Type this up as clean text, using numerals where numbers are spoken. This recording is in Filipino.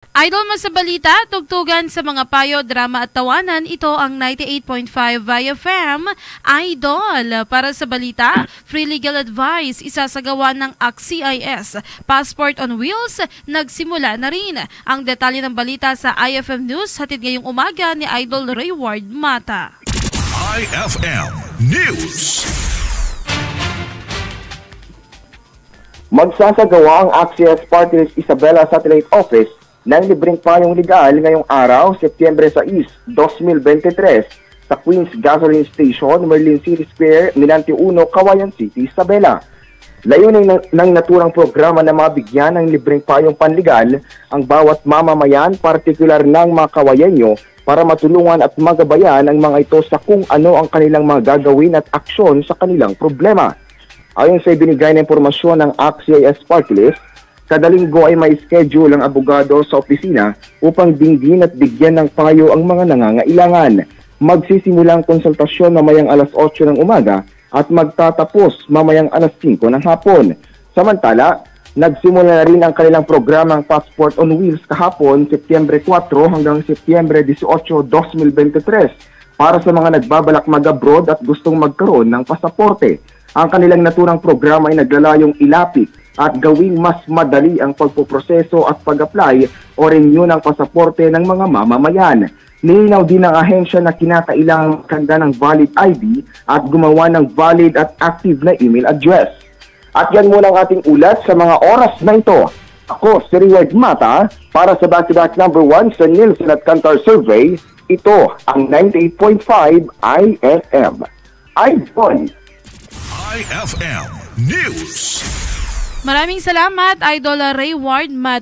Idol mo sa balita, tugtugan sa mga payo, drama at tawanan, ito ang 98.5 Via FM, Idol. Para sa balita, free legal advice, isasagawa ng ACT-CIS. Passport on Wheels, nagsimula na rin. Ang detalye ng balita sa IFM News, hatid ngayong umaga ni Idol Rayward Mata. IFM News. Magsasagawa ang ACT-CIS Party List Isabela Satellite Office ng libreng payong legal ngayong araw, Setyembre 6, 2023 sa Queens Gasoline Station, Merlin City Square, Minante 1, Cauayan City, Isabela. Layunin ng naturang programa na mabigyan ng libreng payong panlegal ang bawat mamamayan, partikular ng mga Cauayenyo, para matulungan at magabayan ang mga ito sa kung ano ang kanilang mga gagawin at aksyon sa kanilang problema. Ayon sa ibinigay na impormasyon ng ACT-CIS Party List, kada linggo ay may schedule ang abogado sa opisina upang dinggin at bigyan ng payo ang mga nangangailangan. Magsisimula ang konsultasyon mamayang alas 8 ng umaga at magtatapos mamayang alas 5 ng hapon. Samantala, nagsimula na rin ang kanilang programang Passport on Wheels kahapon, Setyembre 4 hanggang Setyembre 18, 2023 para sa mga nagbabalak mag-abroad at gustong magkaroon ng pasaporte. Ang kanilang naturang programa ay naglalayong ilapit at gawing mas madali ang pagpoproseso at pag-apply o renew ng pasaporte ng mga mamamayan. Nilinaw din ng ahensya na kinakailangang kanda ng valid ID at gumawa ng valid at active na email address. At yan muna ang ating ulat sa mga oras na ito. Ako, si Rayward Mata, para sa back-to-back number 1 sa Nielsen at Kantar Survey, ito ang 98.5 IFM. IFM News. Maraming salamat, Idol Rayward Mata.